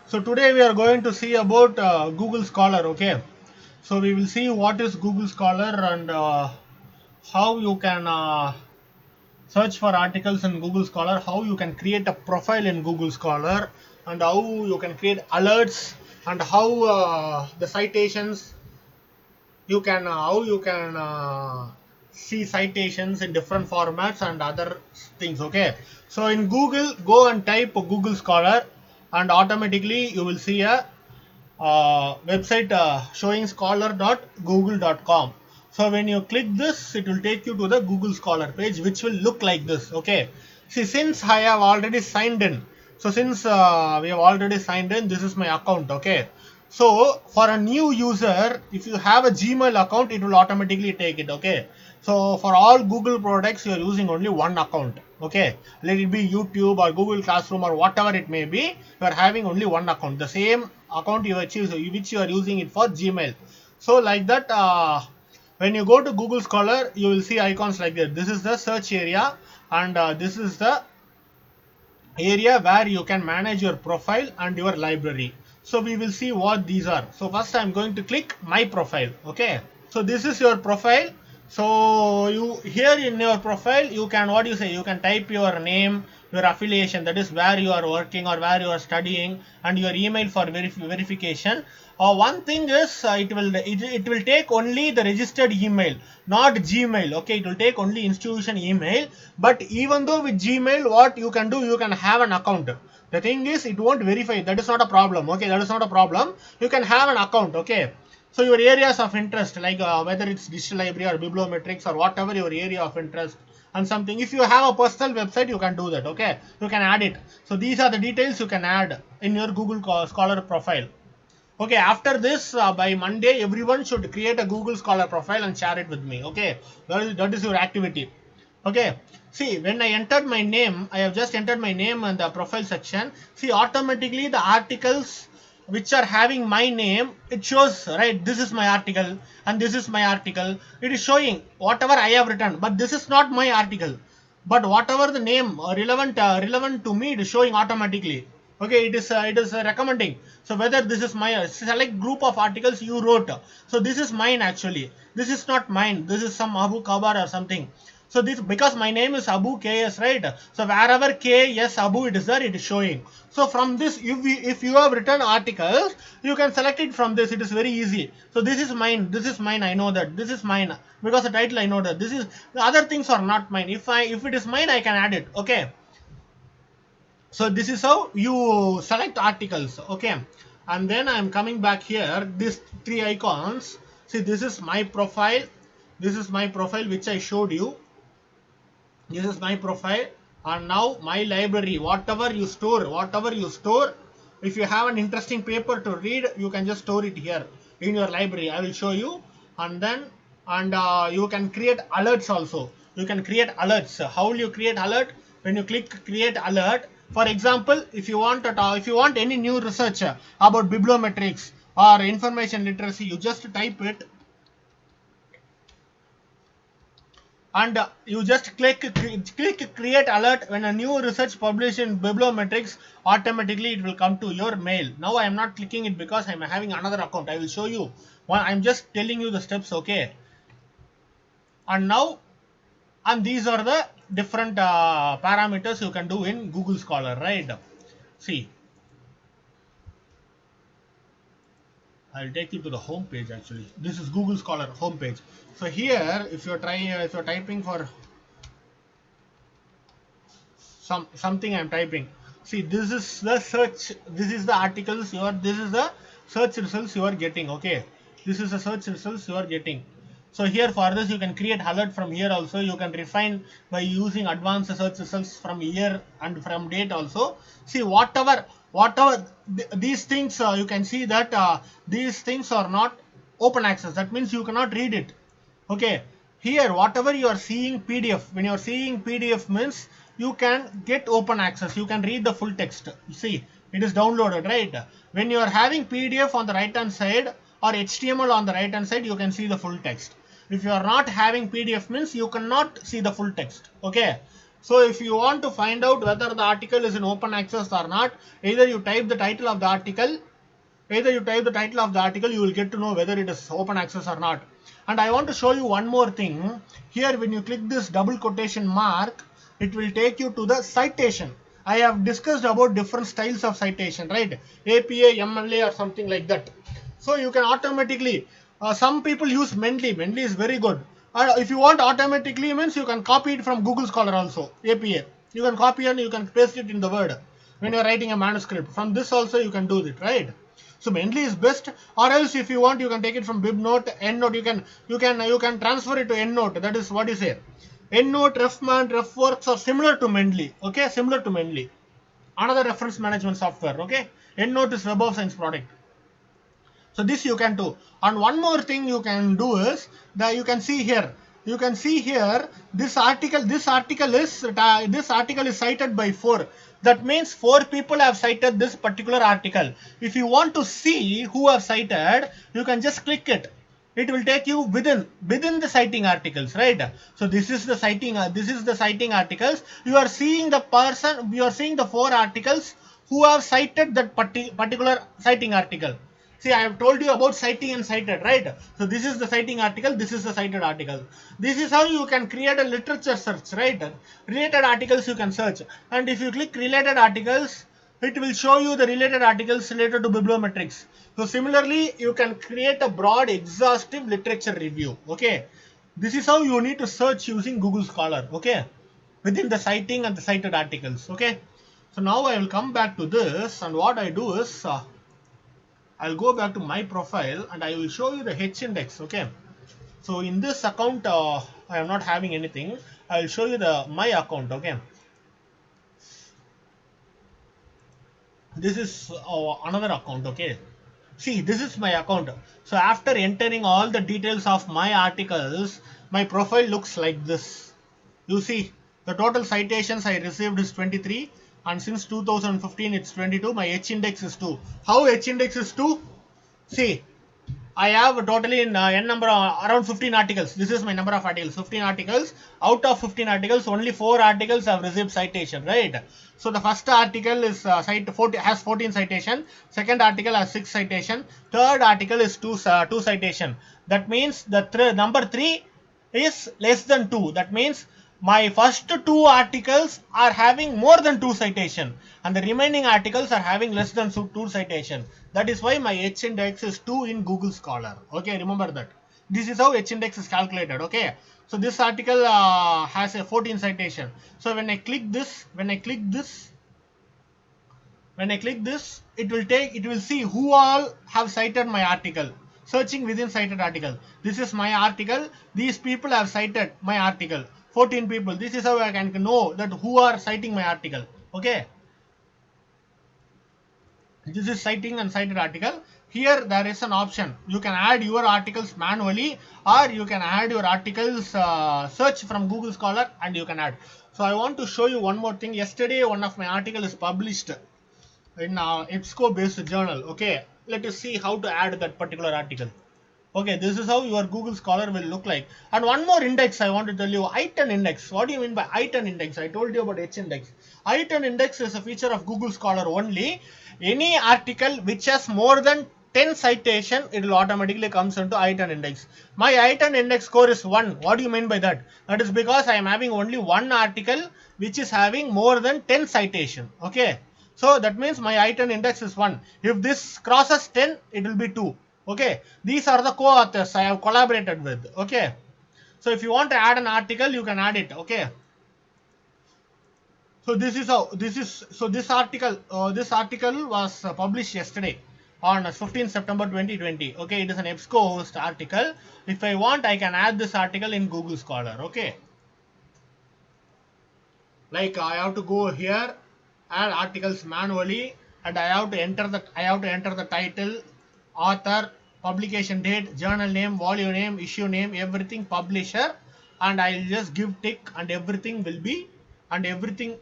So today we are going to see about Google Scholar. Okay, so we will see what is Google Scholar and how you can search for articles in Google Scholar, how you can create a profile in Google Scholar, and how you can create alerts, and how the citations you can how you can see citations in different formats and other things. Okay, so in Google, go and type Google Scholar, and automatically you will see a website showing scholar.google.com. So when you click this, it will take you to the Google Scholar page, which will look like this. Okay, see, since I have already signed in, so since we have already signed in, this is my account. Okay, so for a new user, if you have a Gmail account, it will automatically take it. Okay, so for all Google products, you are using only one account. Okay, let it be YouTube or Google Classroom or whatever it may be, you are having only one account, the same account you achieve, which you are using it for Gmail. So like that, when you go to Google Scholar, you will see icons like that. This is the search area, and this is the area where you can manage your profile and your library. So we will see what these are. So first I'm going to click my profile. Okay, so this is your profile. So you here in your profile, you can, what you say, you can type your name, your affiliation, that is where you are working or where you are studying, and your email for verification. One thing is, it will take only the registered email, not Gmail. Okay, it will take only institution email. But even though with Gmail, what you can do, you can have an account. The thing is, it won't verify. That is not a problem. Okay, that is not a problem. You can have an account. Okay, so your areas of interest, like whether it's digital library or bibliometrics or whatever your area of interest, and something, if you have a personal website, you can do that. Okay, you can add it. So these are the details you can add in your Google Scholar profile. Okay, after this, by Monday, everyone should create a Google Scholar profile and share it with me. Okay, that is your activity. Okay, see, when I entered my name, I have just entered my name in the profile section. See, automatically the articles which are having my name, it shows, right? This is my article and this is my article. It is showing whatever I have written, but this is not my article. But whatever the name relevant to me, it is showing automatically. Okay, it is recommending. So whether this is my select group of articles you wrote, so this is mine. Actually, this is not mine, this is some Abu Kabar or something. So this, because my name is Abu KS, right? So wherever KS Abu it is there, it is showing. So from this, if you have written articles, you can select it from this. It is very easy. So this is mine, this is mine, I know that this is mine, because the title I know that this is, the other things are not mine. If it is mine, I can add it. Okay, so this is how you select articles. Okay, and then I'm coming back here, these three icons. See, this is my profile, this is my profile which I showed you, this is my profile. And now my library, whatever you store, if you have an interesting paper to read, you can just store it here in your library. I will show you. And then, and you can create alerts also. You can create alerts. How will you create alert? When you click create alert, for example, if you want any new research about bibliometrics or information literacy, you just type it, and you just click create alert. When a new research published in bibliometrics, automatically it will come to your mail. Now I am not clicking it because I am having another account. I will show you. I'm just telling you the steps. Okay, and now, and these are the different parameters you can do in Google Scholar, right? See, I'll take you to the home page. Actually, this is Google Scholar home page. So here, if you're typing for something I'm typing. See, this is the search. This is the articles you are. This is the search results you are getting. Okay, this is the search results you are getting. So here, for this, you can create alert from here also. You can refine by using advanced search results from year and from date also. See, whatever these things, you can see that these things are not open access. That means you cannot read it. Okay, here whatever you are seeing PDF, when you are seeing PDF means you can get open access, you can read the full text. You see, it is downloaded, right? When you are having PDF on the right hand side or HTML on the right hand side, you can see the full text. If you are not having PDF means you cannot see the full text. Okay, So if you want to find out whether the article is in open access or not, either you type the title of the article, you will get to know whether it is open access or not. And I want to show you one more thing. Here when you click this double quotation mark, it will take you to the citation. I have discussed about different styles of citation, right? APA, MLA or something like that. So you can automatically, some people use Mendeley. Mendeley is very good. If you want automatically means you can copy it from Google Scholar also, APA. You can copy and you can paste it in the Word when you are writing a manuscript. From this also you can do it, right? So Mendeley is best, or else if you want you can take it from BibNote, EndNote. You can transfer it to EndNote. That is what you say. EndNote, RefMan, RefWorks are similar to Mendeley. Okay, similar to Mendeley. Another reference management software. Okay, EndNote is Web of Science product. So this you can do. And one more thing you can do is that you can see here. You can see here this article. This article is cited by 4. That means 4 people have cited this particular article. If you want to see who have cited, you can just click it. It will take you within the citing articles, right? So this is the citing articles. You are seeing the person. You are seeing the 4 articles who have cited that particular citing article. See, I have told you about citing and cited, right? So this is the citing article, this is the cited article. This is how you can create a literature search, right? Related articles you can search. And if you click related articles, it will show you the related articles related to bibliometrics. So similarly, you can create a broad, exhaustive literature review, okay? This is how you need to search using Google Scholar, okay? Within the citing and the cited articles, okay? So now I will come back to this, and what I do is, I'll go back to my profile and I will show you the H index. Okay. So in this account, I am not having anything. I will show you my account. Okay. This is another account. Okay. See, this is my account. So after entering all the details of my articles, my profile looks like this. You see, the total citations I received is 23. And since 2015 it's 22. My H index is 2. How H index is 2? See, I have totally in n number around 15 articles. This is my number of articles, 15 articles. Out of 15 articles, only 4 articles have received citation, right? So the first article is has 14 citation. Second article has 6 citation. Third article is 2 citation. That means the number 3 is less than 2. That means my first 2 articles are having more than 2 citation and the remaining articles are having less than 2 citation. That is why my H index is 2 in Google Scholar. Okay, remember that. This is how H index is calculated. Okay, so this article has a 14 citation. So when I click this, it will see who all have cited my article. Searching within cited article. This is my article. These people have cited my article. 14 people. This is how I can know that who are citing my article. Okay. This is citing and cited article. Here there is an option. You can add your articles manually or you can add your articles, search from Google Scholar and you can add. So I want to show you one more thing. Yesterday one of my article is published in EBSCO based journal. Okay. Let us see how to add that particular article. Okay, this is how your Google Scholar will look like. And one more index I want to tell you, I10 index. What do you mean by I10 index? I told you about H index. I10 index is a feature of Google Scholar only. Any article which has more than 10 citation, it will automatically comes into I10 index. My I10 index score is 1. What do you mean by that? That is because I am having only one article which is having more than 10 citation. Okay. So that means my I10 index is 1. If this crosses 10, it will be 2. Okay, these are the co-authors I have collaborated with. Okay, so if you want to add an article, you can add it. Okay, so this article was published yesterday on 15th September 2020. Okay, it is an EBSCO host article. If I want, I can add this article in Google Scholar. Okay, like I have to go here, add articles manually, and I have to enter the title, author, publication date, journal name, volume name, issue name, everything, publisher, and I'll just give tick and everything will be automatically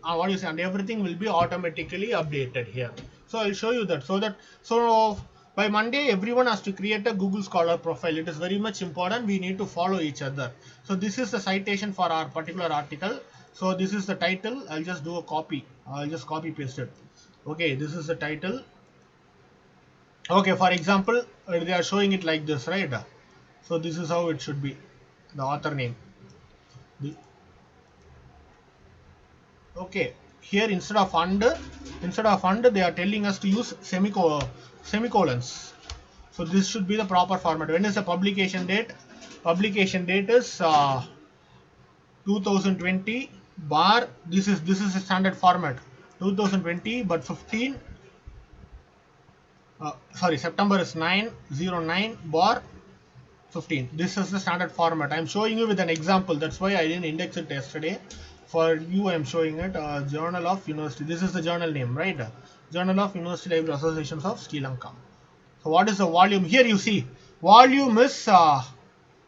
updated here. So I'll show you that. So by Monday everyone has to create a Google Scholar profile. It is very much important. We need to follow each other. So this is the citation for our particular article. So this is the title. I'll just do a copy. I'll just copy paste it. Okay, this is the title. Okay, for example, they are showing it like this, right? So this is how it should be. The author name. Okay, here instead of and they are telling us to use semicolons. So this should be the proper format. When is the publication date? Publication date is 2020 bar. This is a standard format. 2020 but 15. Sorry, September is 909 bar 15. This is the standard format. I'm showing you with an example. That's why I didn't index it yesterday. For you, I'm showing it. Journal of University. This is the journal name, right? Journal of University Library Associations of Sri Lanka. So what is the volume? Here you see. Volume is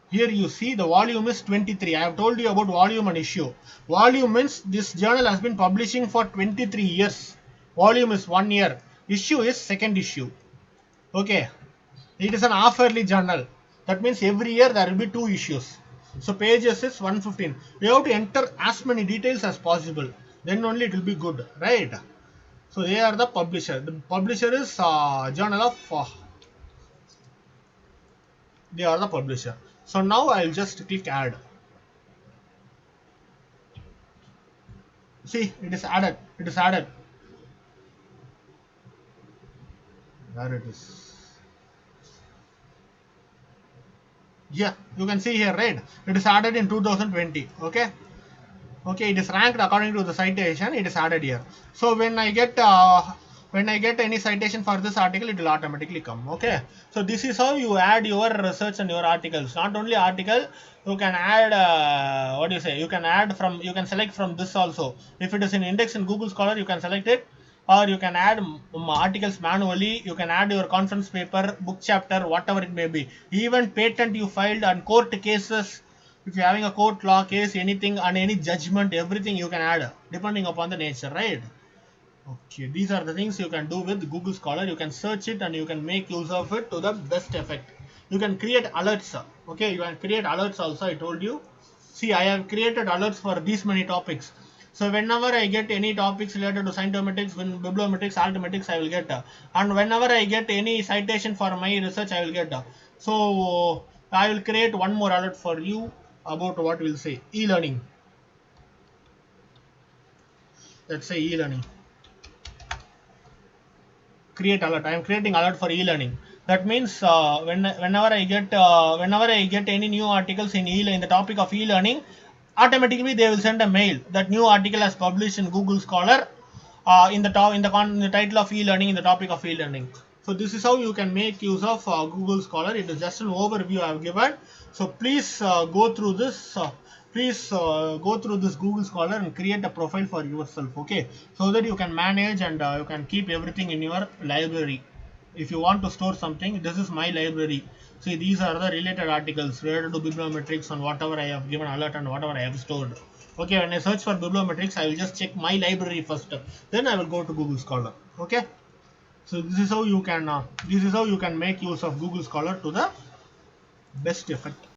here you see the volume is 23. I have told you about volume and issue. Volume means this journal has been publishing for 23 years. Volume is 1 year. Issue is second issue. Okay. It is an half-yearly journal. That means every year there will be 2 issues. So pages is 115. You have to enter as many details as possible. Then only it will be good, right? So they are the publisher. The publisher is Journal of. They are the publisher. So now I'll just click add. See, it is added. It is added. There it is. Yeah, you can see here, right? It is added in 2020. Okay. Okay, it is ranked according to the citation. It is added here. So when I get any citation for this article, it will automatically come. Okay. So this is how you add your research and your articles. Not only article, you can add what do you say? You can select from this also. If it is in index in Google Scholar, you can select it, or you can add articles manually. You can add your conference paper, book chapter, whatever it may be. Even patent you filed and court cases. If you're having a court law case, anything and any judgment, everything you can add depending upon the nature, right? Okay, these are the things you can do with Google Scholar. You can search it and you can make use of it to the best effect. You can create alerts. Okay, you can create alerts also. I told you. See, I have created alerts for these many topics. So whenever I get any topics related to scientometrics, bibliometrics, altmetrics, I will get. And whenever I get any citation for my research, I will get. So I will create one more alert for you about what we'll say e-learning. Let's say e-learning. Create alert. I am creating alert for e-learning. That means whenever I get any new articles in the topic of e-learning, automatically they will send a mail that new article has published in Google Scholar in the title of e-learning, in the topic of e-learning. So this is how you can make use of Google Scholar. It is just an overview I have given. So please go through this. Go through this Google Scholar and create a profile for yourself. Okay, so that you can manage and you can keep everything in your library. If you want to store something, this is my library. See, these are the related articles related to bibliometrics and whatever I have given alert and whatever I have stored. Okay, when I search for bibliometrics, I will just check my library first. Then I will go to Google Scholar. Okay. So this is how you can make use of Google Scholar to the best effect.